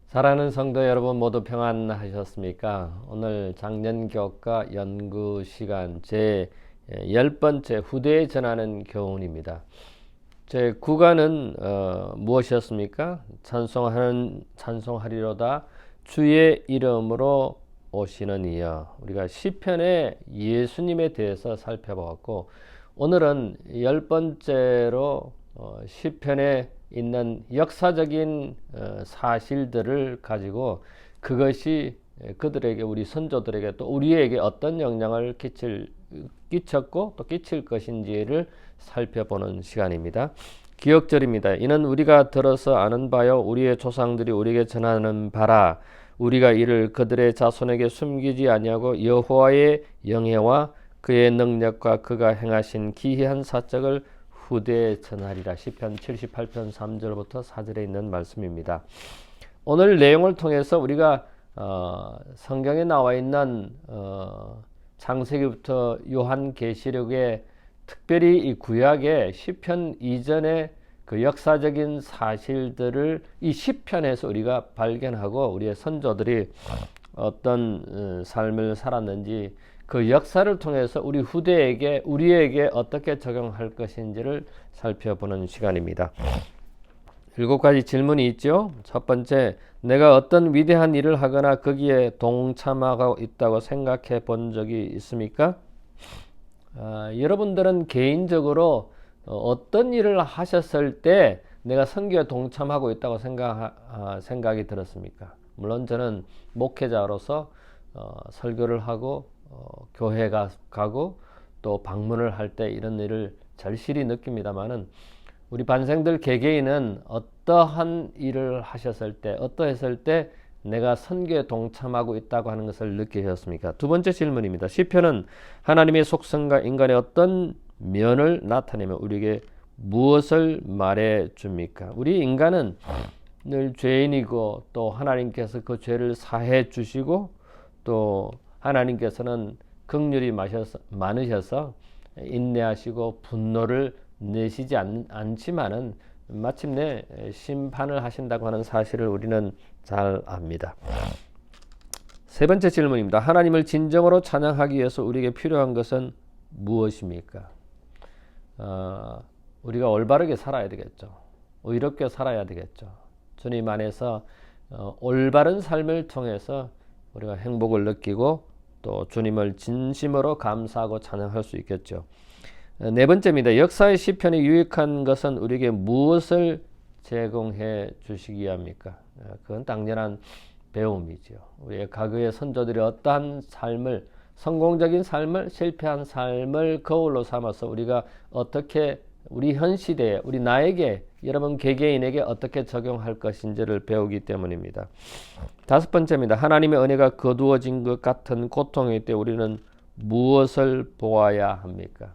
사랑하는 성도 여러분 모두 평안하셨습니까? 오늘 작년교과 연구 시간 제 10번째 후대에 전하는 교훈입니다. 제 구간은 무엇이었습니까? 찬송하리로다 주의 이름으로 오시는 이여. 우리가 시편의 예수님에 대해서 살펴보았고, 오늘은 10번째로 시편에 있는 역사적인 사실들을 가지고 그것이 그들에게, 우리 선조들에게 또 우리에게 어떤 영향을 끼쳤고 또 끼칠 것인지를 살펴보는 시간입니다. 기억절입니다. 이는 우리가 들어서 아는 바요 우리의 조상들이 우리에게 전하는 바라. 우리가 이를 그들의 자손에게 숨기지 아니하고 여호와의 영예와 그의 능력과 그가 행하신 기이한 사적을 후대에 전하리라. 시편 78편 3절부터 4절에 있는 말씀입니다. 오늘 내용을 통해서 우리가 성경에 나와 있는 창세기부터 요한계시록에, 특별히 이 구약의 시편 이전의 그 역사적인 사실들을 이 시편에서 우리가 발견하고, 우리의 선조들이 어떤 삶을 살았는지 그 역사를 통해서 우리 후대에게, 우리에게 어떻게 적용할 것인지를 살펴보는 시간입니다. 7가지 질문이 있죠. 첫 번째, 내가 어떤 위대한 일을 하거나 거기에 동참하고 있다고 생각해 본 적이 있습니까? 여러분들은 개인적으로 어떤 일을 하셨을 때 내가 선교에 동참하고 있다고 생각이 들었습니까? 물론 저는 목회자로서 설교를 하고 교회 가고 또 방문을 할 때 이런 일을 절실히 느낍니다만은, 우리 반생들 개개인은 어떠한 일을 하셨을 때, 어떠했을 때 내가 선교에 동참하고 있다고 하는 것을 느끼셨습니까? 두 번째 질문입니다. 시편은 하나님의 속성과 인간의 어떤 면을 나타내며 우리에게 무엇을 말해 줍니까? 우리 인간은 늘 죄인이고, 또 하나님께서 그 죄를 사해 주시고, 또 하나님께서는 긍휼이 많으셔서 인내하시고 분노를 내시지 않지만은 마침내 심판을 하신다고 하는 사실을 우리는 잘 압니다. 세 번째 질문입니다. 하나님을 진정으로 찬양하기 위해서 우리에게 필요한 것은 무엇입니까? 우리가 올바르게 살아야 되겠죠. 의롭게 살아야 되겠죠. 주님 안에서 올바른 삶을 통해서 우리가 행복을 느끼고 또 주님을 진심으로 감사하고 찬양할 수 있겠죠. 네 번째입니다. 역사의 시편이 유익한 것은 우리에게 무엇을 제공해 주시기 위함입니까? 그건 당연한 배움이죠. 우리의 과거의 선조들이 어떠한 삶을, 성공적인 삶을, 실패한 삶을 거울로 삼아서 우리가 어떻게 우리 현 시대에, 우리 나에게, 여러분 개개인에게 어떻게 적용할 것인지를 배우기 때문입니다. 다섯 번째입니다. 하나님의 은혜가 거두어진 것 같은 고통일 때 우리는 무엇을 보아야 합니까?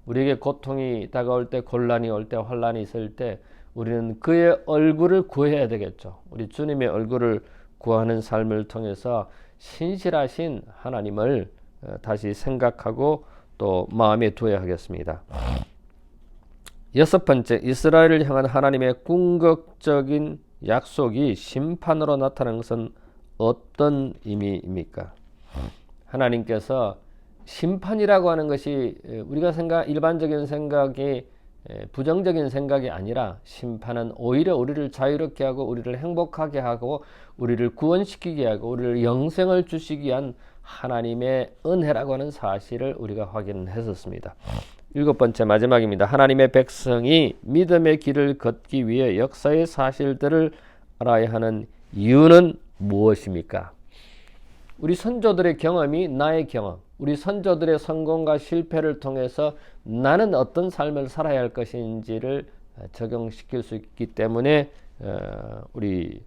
우리에게 고통이 다가올 때, 곤란이 올 때, 환란이 있을 때 우리는 그의 얼굴을 구해야 되겠죠. 우리 주님의 얼굴을 구하는 삶을 통해서 신실하신 하나님을 다시 생각하고 또 마음에 두어야 하겠습니다. 여섯 번째, 이스라엘을 향한 하나님의 궁극적인 약속이 심판으로 나타나는 것은 어떤 의미입니까? 하나님께서 심판이라고 하는 것이 우리가 일반적인 생각이, 부정적인 생각이 아니라, 심판은 오히려 우리를 자유롭게 하고 우리를 행복하게 하고 우리를 구원시키게 하고 우리를 영생을 주시기 위한 하나님의 은혜라고 하는 사실을 우리가 확인했었습니다. 일곱 번째, 마지막입니다. 하나님의 백성이 믿음의 길을 걷기 위해 역사의 사실들을 알아야 하는 이유는 무엇입니까? 우리 선조들의 경험이 나의 경험, 우리 선조들의 성공과 실패를 통해서 나는 어떤 삶을 살아야 할 것인지를 적용시킬 수 있기 때문에 우리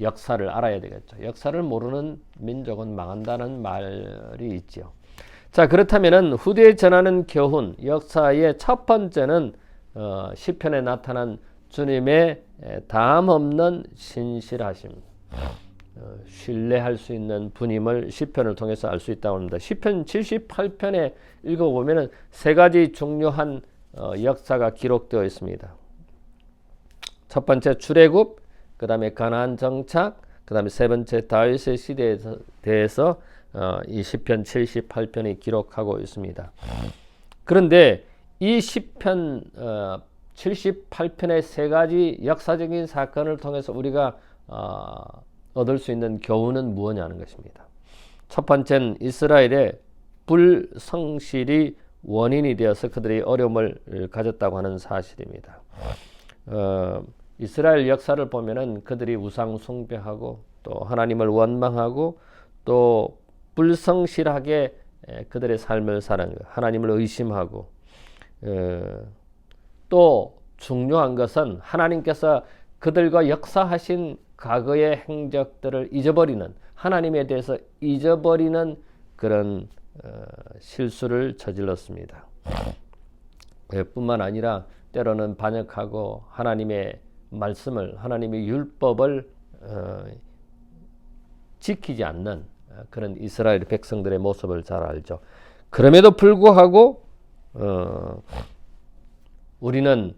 역사를 알아야 되겠죠. 역사를 모르는 민족은 망한다는 말이 있죠. 자, 그렇다면은 후대에 전하는 교훈, 역사의 첫 번째는 시편에 나타난 주님의 다함없는 신실하심, 신뢰할 수 있는 분임을 시편을 통해서 알 수 있다고 합니다. 시편 78편에 읽어보면 세 가지 중요한 역사가 기록되어 있습니다. 첫 번째, 출애굽, 그 다음에 가나안 정착, 그 다음에 세 번째 다윗의 시대에 대해서 이 시편 78편이 기록하고 있습니다. 그런데 이 시편 78편의 세 가지 역사적인 사건을 통해서 우리가 얻을 수 있는 교훈은 무엇이냐는 것입니다. 첫 번째는 이스라엘의 불성실이 원인이 되어서 그들이 어려움을 가졌다고 하는 사실입니다. 이스라엘 역사를 보면은 그들이 우상 숭배하고 또 하나님을 원망하고 또 불성실하게 그들의 삶을 사는 것, 하나님을 의심하고 또 중요한 것은 하나님께서 그들과 역사하신 과거의 행적들을 잊어버리는, 하나님에 대해서 잊어버리는 그런 실수를 저질렀습니다. 뿐만 아니라 때로는 반역하고 하나님의 말씀을, 하나님의 율법을 지키지 않는 그런 이스라엘 백성들의 모습을 잘 알죠. 그럼에도 불구하고 우리는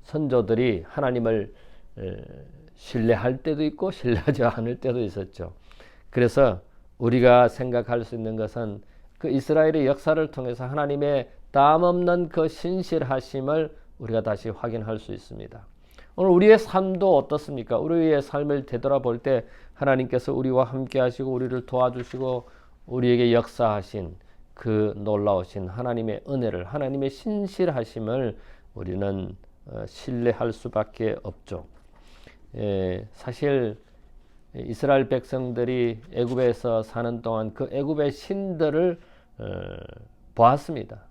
선조들이 하나님을 신뢰할 때도 있고 신뢰하지 않을 때도 있었죠. 그래서 우리가 생각할 수 있는 것은 그 이스라엘의 역사를 통해서 하나님의 땀없는 그 신실하심을 우리가 다시 확인할 수 있습니다. 오늘 우리의 삶도 어떻습니까? 우리의 삶을 되돌아볼 때 하나님께서 우리와 함께 하시고 우리를 도와주시고 우리에게 역사하신 그 놀라우신 하나님의 은혜를, 하나님의 신실하심을 우리는 신뢰할 수밖에 없죠. 사실 이스라엘 백성들이 애굽에서 사는 동안 그 애굽의 신들을 보았습니다.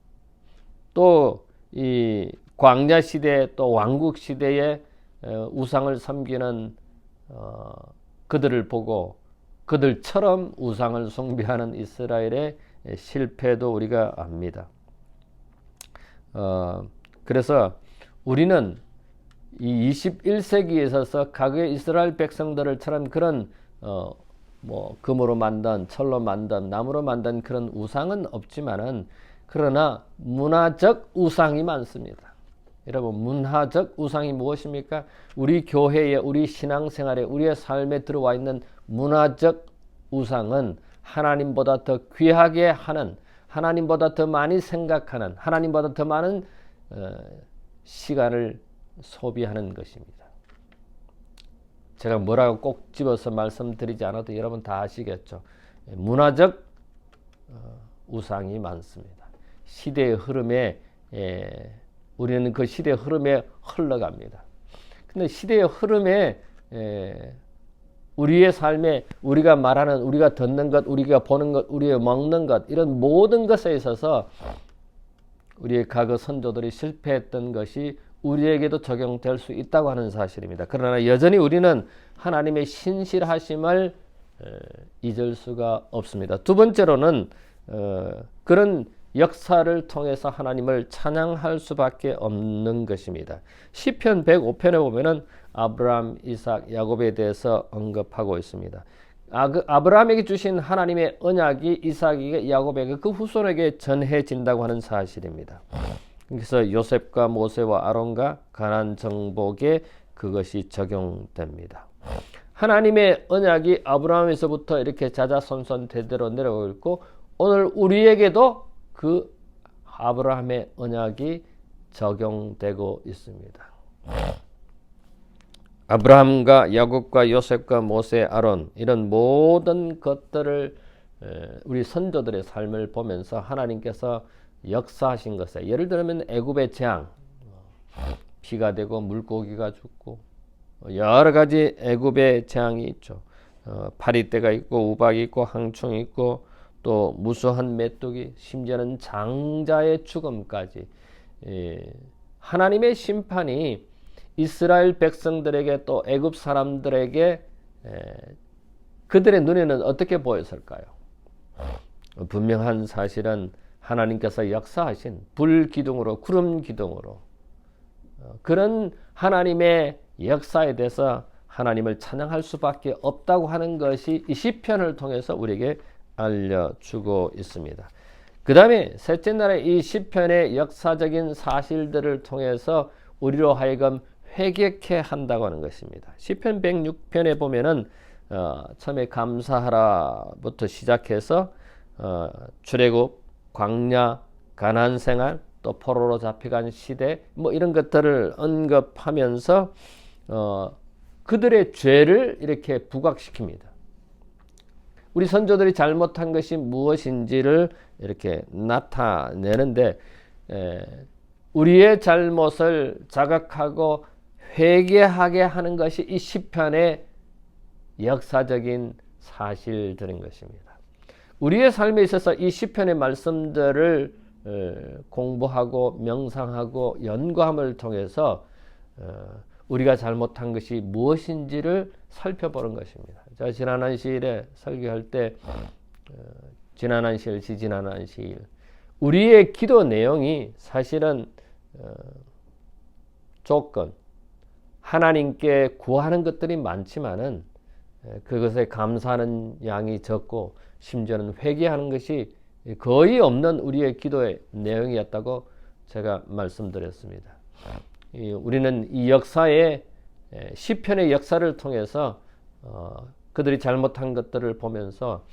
또 이 광야 시대 또 왕국 시대에 우상을 섬기는 그들을 보고 그들처럼 우상을 숭배하는 이스라엘의 실패도 우리가 압니다. 그래서 우리는 이 21세기에 있어서 과거의 이스라엘 백성들처럼 그런 금으로 만든, 철로 만든, 나무로 만든 그런 우상은 없지만은 그러나 문화적 우상이 많습니다. 여러분, 문화적 우상이 무엇입니까? 우리 교회에, 우리 신앙생활에, 우리의 삶에 들어와 있는 문화적 우상은 하나님보다 더 귀하게 하는, 하나님보다 더 많이 생각하는, 하나님보다 더 많은 시간을 소비하는 것입니다. 제가 뭐라고 꼭 집어서 말씀드리지 않아도 여러분 다 아시겠죠. 문화적 우상이 많습니다. 시대의 흐름에 우리는 그 시대의 흐름에 흘러갑니다. 근데 시대의 흐름에 우리의 삶에 우리가 말하는, 우리가 듣는 것, 우리가 보는 것, 우리가 먹는 것, 이런 모든 것에 있어서 우리의 과거 선조들이 실패했던 것이 우리에게도 적용될 수 있다고 하는 사실입니다. 그러나 여전히 우리는 하나님의 신실하심을 잊을 수가 없습니다. 두 번째로는 그런 역사를 통해서 하나님을 찬양할 수밖에 없는 것입니다. 시편 105편에 보면은 아브라함, 이삭, 야곱에 대해서 언급하고 있습니다. 아브라함에게 주신 하나님의 언약이 이삭에게, 야곱에게, 그 후손에게 전해진다고 하는 사실입니다. 그래서 요셉과 모세와 아론과 가나안 정복에 그것이 적용됩니다. 하나님의 언약이 아브라함에서부터 이렇게 자자손손 대대로 내려오고 있고 오늘 우리에게도 그 아브라함의 언약이 적용되고 있습니다. 아브라함과 야곱과 요셉과 모세, 아론, 이런 모든 것들을 우리 선조들의 삶을 보면서 하나님께서 역사하신 것에, 예를 들면 애굽의 재앙, 비가 되고 물고기가 죽고 여러 가지 애굽의 재앙이 있죠. 파리떼가 있고 우박이 있고 항충이 있고 또 무수한 메뚜기, 심지어는 장자의 죽음까지, 하나님의 심판이 이스라엘 백성들에게 또 애굽 사람들에게 그들의 눈에는 어떻게 보였을까요? 분명한 사실은 하나님께서 역사하신 불기둥으로, 구름 기둥으로 그런 하나님의 역사에 대해서 하나님을 찬양할 수밖에 없다고 하는 것이 이 시편을 통해서 우리에게 알려주고 있습니다. 그 다음에 셋째 날에 이 시편의 역사적인 사실들을 통해서 우리로 하여금 회개케 한다고 하는 것입니다. 시편 106편에 보면은 처음에 감사하라부터 시작해서 출애굽, 광야, 가나안 생활, 또 포로로 잡혀간 시대 뭐 이런 것들을 언급하면서 그들의 죄를 이렇게 부각시킵니다. 우리 선조들이 잘못한 것이 무엇인지를 이렇게 나타내는데 우리의 잘못을 자각하고 회개하게 하는 것이 이 시편의 역사적인 사실들인 것입니다. 우리의 삶에 있어서 이 시편의 말씀들을 공부하고 명상하고 연구함을 통해서 우리가 잘못한 것이 무엇인지를 살펴보는 것입니다. 제가 지난한시일에 설교할 때 지난한시일, 지지난한시일 우리의 기도 내용이 사실은 조건 하나님께 구하는 것들이 많지만은 그것에 감사하는 양이 적고 심지어는 회개하는 것이 거의 없는 우리의 기도의 내용이었다고 제가 말씀드렸습니다. 우리는 이 역사의 시편의 역사를 통해서 그들이 잘못한 것들을 보면서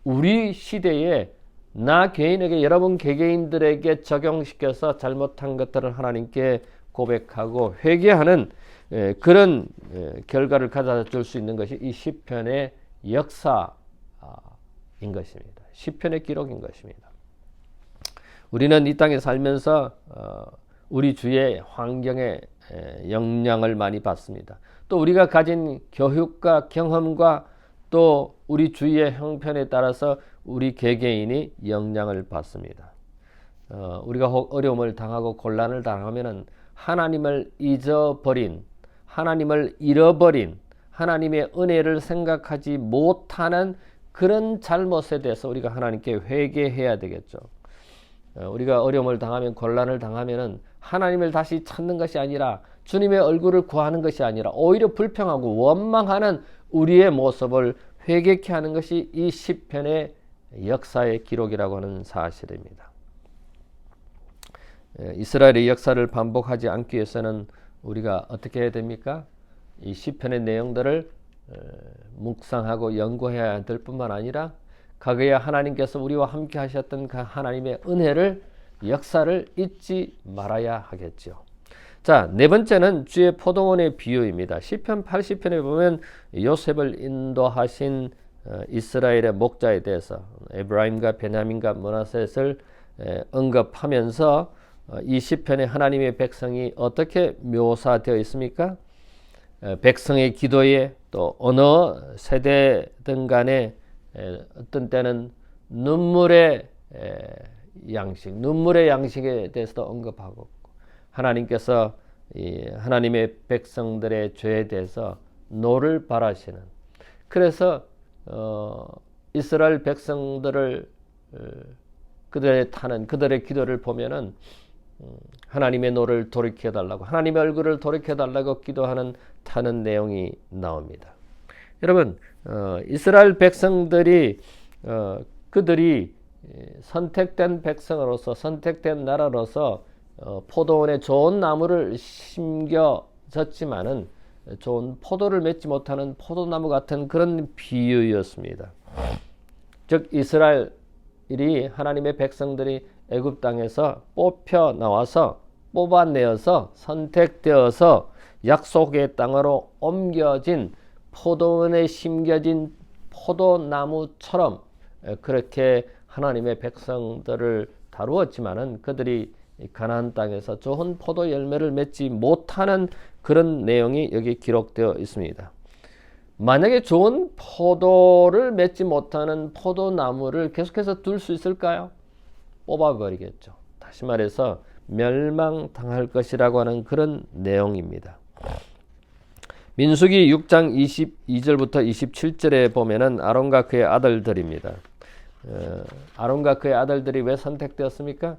우리 시대에 나 개인에게 여러분 개개인들에게 적용시켜서 잘못한 것들을 하나님께 고백하고 회개하는 그런 결과를 가져다 줄 수 있는 것이 이 시편의 역사인 것입니다. 시편의 기록인 것입니다. 우리는 이 땅에 살면서 우리 주의 환경에 영향을 많이 받습니다. 또 우리가 가진 교육과 경험과 또 우리 주위의 형편에 따라서 우리 개개인이 영향을 받습니다. 우리가 어려움을 당하고 곤란을 당하면은 하나님을 잊어버린, 하나님을 잃어버린, 하나님의 은혜를 생각하지 못하는 그런 잘못에 대해서 우리가 하나님께 회개해야 되겠죠. 우리가 어려움을 당하면 곤란을 당하면은 하나님을 다시 찾는 것이 아니라 주님의 얼굴을 구하는 것이 아니라 오히려 불평하고 원망하는 우리의 모습을 회개케 하는 것이 이 시편의 역사의 기록이라고 하는 사실입니다. 이스라엘의 역사를 반복하지 않기 위해서는 우리가 어떻게 해야 됩니까? 이 시편의 내용들을 묵상하고 연구해야 될 뿐만 아니라 과거에 하나님께서 우리와 함께 하셨던 그 하나님의 은혜를 역사를 잊지 말아야 하겠죠. 자, 네 번째는 주의 포도원의 비유입니다. 시편 80편에 보면 요셉을 인도하신 이스라엘의 목자에 대해서 에브라임과 베냐민과 므낫셋을 언급하면서 이 시편에 하나님의 백성이 어떻게 묘사되어 있습니까? 백성의 기도에 또 어느 세대든 간에 어떤 때는 눈물의 양식에 대해서도 언급하고 하나님께서 하나님의 백성들의 죄에 대해서 노를 바라시는 그래서 이스라엘 백성들을 그들의 기도를 보면은 하나님의 노를 돌이켜달라고 하나님의 얼굴을 돌이켜달라고 기도하는 타는 내용이 나옵니다. 여러분 이스라엘 백성들이 그들이 선택된 백성으로서 선택된 나라로서 포도원에 좋은 나무를 심겨졌지만은 좋은 포도를 맺지 못하는 포도나무 같은 그런 비유였습니다. 즉 이스라엘이 하나님의 백성들이 애굽 땅에서 뽑혀 나와서 뽑아내어서 선택되어서 약속의 땅으로 옮겨진 포도원에 심겨진 포도나무처럼 그렇게 하나님의 백성들을 다루었지만은 그들이 가나안 땅에서 좋은 포도 열매를 맺지 못하는 그런 내용이 여기 기록되어 있습니다. 만약에 좋은 포도를 맺지 못하는 포도나무를 계속해서 둘 수 있을까요? 뽑아버리겠죠. 다시 말해서 멸망당할 것이라고 하는 그런 내용입니다. 민수기 6장 22절부터 27절에 보면은 아론과 그의 아들들입니다. 아론과 그의 아들들이 왜 선택되었습니까?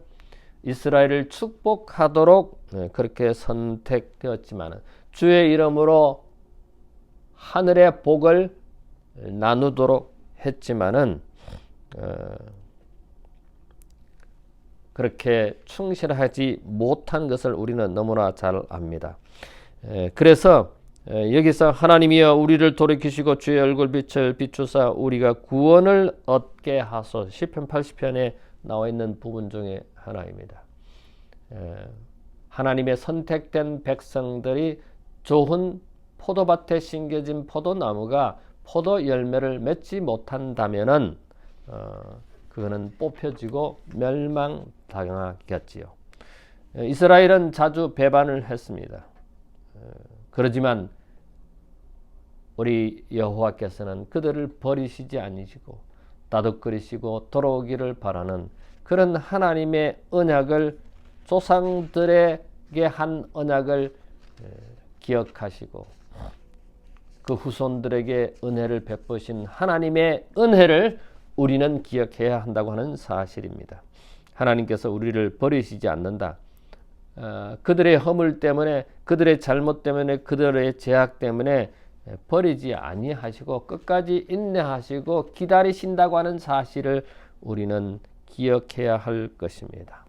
이스라엘을 축복하도록 그렇게 선택되었지만 주의 이름으로 하늘의 복을 나누도록 했지만은 그렇게 충실하지 못한 것을 우리는 너무나 잘 압니다. 그래서 여기서 하나님이여 우리를 돌이키시고 주의 얼굴빛을 비추사 우리가 구원을 얻게 하소서. 시편 80편에 나와 있는 부분 중에 하나입니다. 하나님의 선택된 백성들이 좋은 포도밭에 심겨진 포도나무가 포도 열매를 맺지 못한다면은 그거는 뽑혀지고 멸망당하겠지요. 이스라엘은 자주 배반을 했습니다. 그러지만 우리 여호와께서는 그들을 버리시지 아니시고 다독거리시고 돌아오기를 바라는 그런 하나님의 언약을 조상들에게 한 언약을 기억하시고 그 후손들에게 은혜를 베푸신 하나님의 은혜를 우리는 기억해야 한다고 하는 사실입니다. 하나님께서 우리를 버리시지 않는다. 그들의 허물 때문에 그들의 잘못 때문에 그들의 죄악 때문에 버리지 아니하시고 끝까지 인내하시고 기다리신다고 하는 사실을 우리는 기억해야 할 것입니다.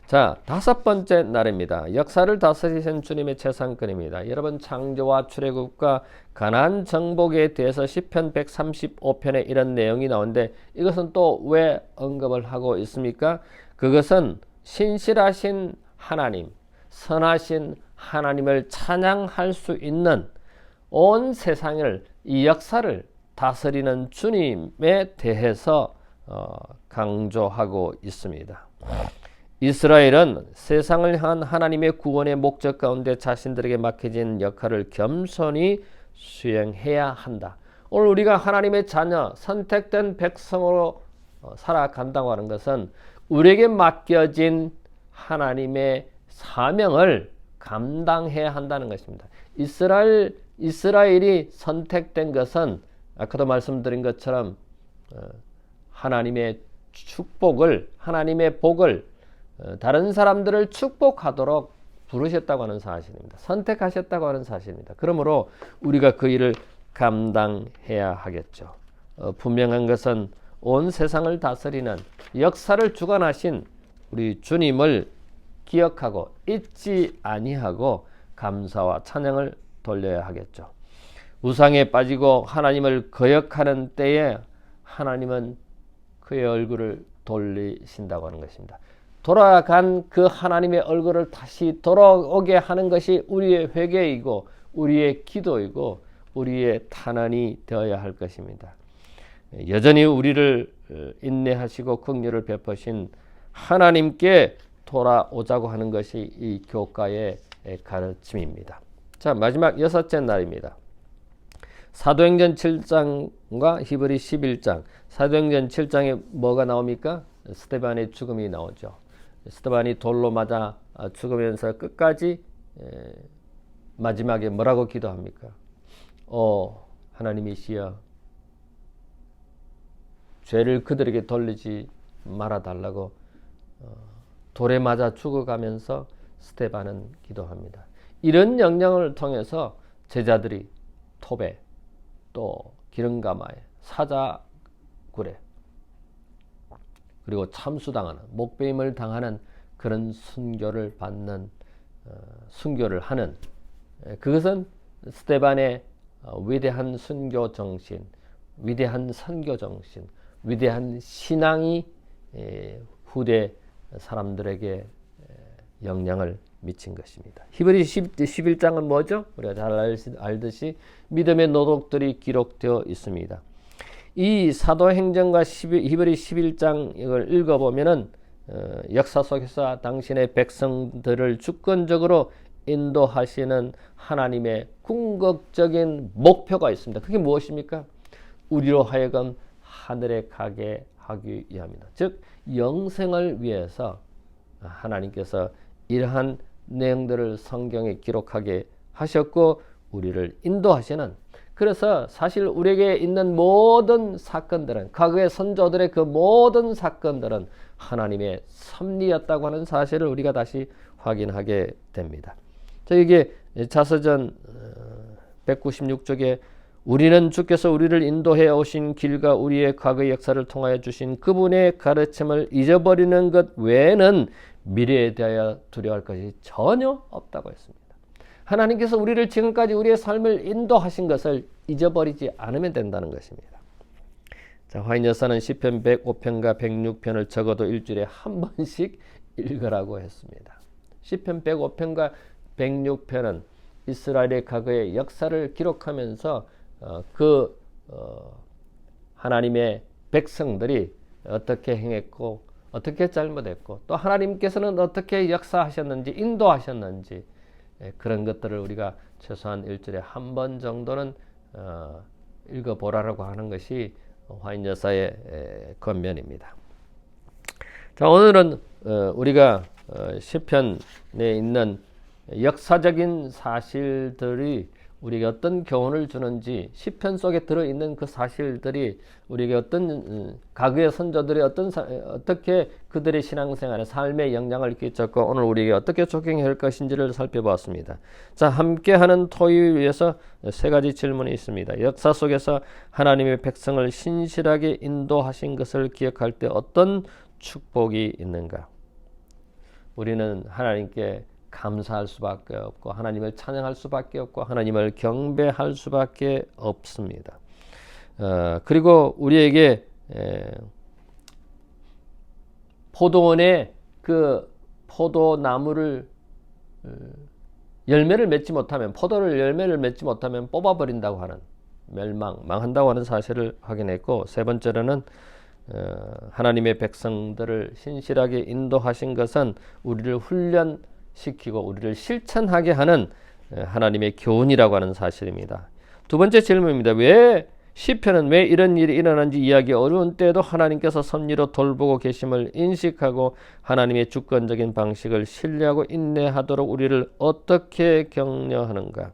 자, 5번째 날입니다. 역사를 다스리신 주님의 재상권입니다. 여러분 창조와 출애굽과 가나안 정복에 대해서 시편 135편에 이런 내용이 나오는데 이것은 또 왜 언급을 하고 있습니까? 그것은 신실하신 하나님, 선하신 하나님을 찬양할 수 있는 온 세상을 이 역사를 다스리는 주님에 대해서 강조하고 있습니다. 이스라엘은 세상을 향한 하나님의 구원의 목적 가운데 자신들에게 맡겨진 역할을 겸손히 수행해야 한다. 오늘 우리가 하나님의 자녀, 선택된 백성으로 살아간다고 하는 것은 우리에게 맡겨진 하나님의 사명을 감당해야 한다는 것입니다. 이스라엘이 선택된 것은 아까도 말씀드린 것처럼 하나님의 축복을, 하나님의 복을 다른 사람들을 축복하도록 부르셨다고 하는 사실입니다. 선택하셨다고 하는 사실입니다. 그러므로 우리가 그 일을 감당해야 하겠죠. 분명한 것은 온 세상을 다스리는 역사를 주관하신 우리 주님을 기억하고 잊지 아니하고 감사와 찬양을 돌려야 하겠죠. 우상에 빠지고 하나님을 거역하는 때에 하나님은 그의 얼굴을 돌리신다고 하는 것입니다. 돌아간 그 하나님의 얼굴을 다시 돌아오게 하는 것이 우리의 회개이고 우리의 기도이고 우리의 탄원이 되어야 할 것입니다. 여전히 우리를 인내하시고 긍휼을 베푸신 하나님께 돌아오자고 하는 것이 이 교과의 가르침입니다. 자, 마지막 6째 날입니다. 사도행전 7장과 히브리 11장. 사도행전 7장에 뭐가 나옵니까? 스데반의 죽음이 나오죠. 스데반이 돌로 맞아 죽으면서 끝까지 마지막에 뭐라고 기도합니까? 하나님이시여 죄를 그들에게 돌리지 말아달라고 돌에 맞아 죽어가면서 스데반은 기도합니다. 이런 영향을 통해서 제자들이 톱에 또 기름가마에 사자굴에 그리고 참수당하는 목배임을 당하는 그런 순교를 받는 순교를 하는 그것은 스데반의 위대한 순교 정신, 위대한 선교 정신, 위대한 신앙이 후대 사람들에게 영향을 미친 것입니다. 히브리 11장은 뭐죠? 우리가 잘 알듯이 믿음의 노동들이 기록되어 있습니다. 이 사도행전과 히브리 11장을 읽어보면은 역사 속에서 당신의 백성들을 주권적으로 인도하시는 하나님의 궁극적인 목표가 있습니다. 그게 무엇입니까? 우리로 하여금 하늘에 가게 하기 위함이다. 즉 영생을 위해서 하나님께서 이러한 내용들을 성경에 기록하게 하셨고 우리를 인도하시는, 그래서 사실 우리에게 있는 모든 사건들은, 과거의 선조들의 그 모든 사건들은 하나님의 섭리였다고 하는 사실을 우리가 다시 확인하게 됩니다. 자, 이게 자서전 196쪽에 우리는 주께서 우리를 인도해 오신 길과 우리의 과거의 역사를 통하여 주신 그분의 가르침을 잊어버리는 것 외에는 미래에 대하여 두려워할 것이 전혀 없다고 했습니다. 하나님께서 우리를 지금까지 우리의 삶을 인도하신 것을 잊어버리지 않으면 된다는 것입니다. 자, 화인 여사는 시편 105편과 106편을 적어도 일주일에 한 번씩 읽으라고 했습니다. 시편 105편과 106편은 이스라엘의 과거의 역사를 기록하면서 하나님의 백성들이 어떻게 행했고 어떻게 잘못했고 또 하나님께서는 어떻게 역사하셨는지 인도하셨는지 그런 것들을 우리가 최소한 일주일에 한 번 정도는 읽어보라고 하는 것이 화인 여사의 권면입니다. 자, 오늘은 우리가 시편에 있는 역사적인 사실들이 우리에게 어떤 교훈을 주는지, 시편 속에 들어있는 그 사실들이 우리에게 어떤 과거의 선조들이 어떻게 그들의 신앙생활에 삶에 영향을 끼쳤고 오늘 우리에게 어떻게 적용해야 할 것인지를 살펴보았습니다. 자, 함께하는 토요일 위해서 세 가지 질문이 있습니다. 역사 속에서 하나님의 백성을 신실하게 인도하신 것을 기억할 때 어떤 축복이 있는가? 우리는 하나님께 감사할 수밖에 없고 하나님을 찬양할 수밖에 없고 하나님을 경배할 수밖에 없습니다. 그리고 우리에게 포도원의 그 포도나무를 열매를 맺지 못하면 뽑아버린다고 하는 망한다고 하는 사실을 확인했고, 세 번째로는 하나님의 백성들을 신실하게 인도하신 것은 우리를 훈련시키고 우리를 실천하게 하는 하나님의 교훈이라고 하는 사실입니다. 두 번째 질문입니다. 시편은 왜 이런 일이 일어난지 이해하기 어려운 때에도 하나님께서 섭리로 돌보고 계심을 인식하고 하나님의 주권적인 방식을 신뢰하고 인내하도록 우리를 어떻게 격려하는가?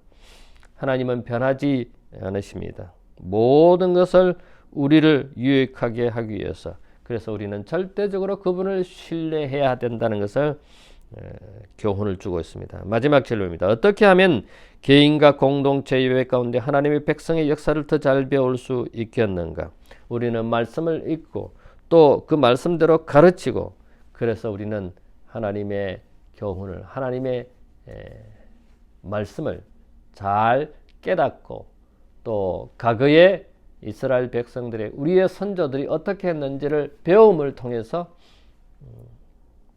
하나님은 변하지 않으십니다. 모든 것을 우리를 유익하게 하기 위해서, 그래서 우리는 절대적으로 그분을 신뢰해야 된다는 것을 교훈을 주고 있습니다. 마지막 질문입니다. 어떻게 하면 개인과 공동체 예배 가운데 하나님의 백성의 역사를 더 잘 배울 수 있겠는가? 우리는 말씀을 읽고 또 그 말씀대로 가르치고, 그래서 우리는 하나님의 교훈을, 하나님의 말씀을 잘 깨닫고 또 과거의 이스라엘 백성들의 우리의 선조들이 어떻게 했는지를 배움을 통해서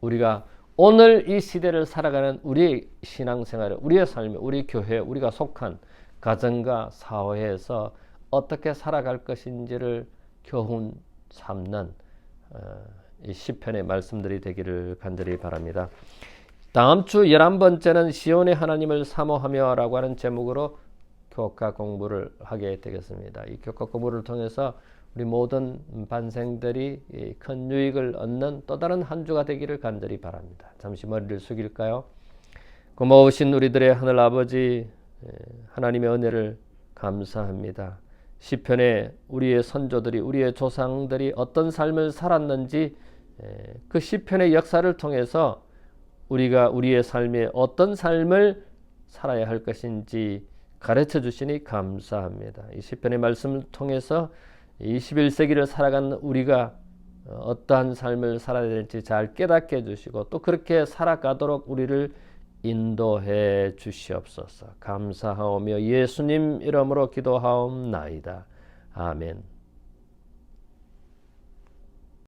우리가 오늘 이 시대를 살아가는 우리의 신앙생활, 우리의 삶, 우리 교회, 우리가 속한 가정과 사회에서 어떻게 살아갈 것인지를 교훈 삼는 이 시편의 말씀들이 되기를 간절히 바랍니다. 다음 주 11번째는 시온의 하나님을 사모하며 라고 하는 제목으로 교과 공부를 하게 되겠습니다. 이 교과 공부를 통해서 우리 모든 반생들이 큰 유익을 얻는 또 다른 한 주가 되기를 간절히 바랍니다. 잠시 머리를 숙일까요? 고마우신 우리들의 하늘 아버지, 하나님의 은혜를 감사합니다. 시편에 우리의 선조들이, 우리의 조상들이 어떤 삶을 살았는지 그 시편의 역사를 통해서 우리가 우리의 삶에 어떤 삶을 살아야 할 것인지 가르쳐 주시니 감사합니다. 이 시편의 말씀을 통해서 21세기를 살아가는 우리가 어떠한 삶을 살아야 될지 잘 깨닫게 해주시고 또 그렇게 살아가도록 우리를 인도해 주시옵소서. 감사하오며 예수님 이름으로 기도하옵나이다. 아멘.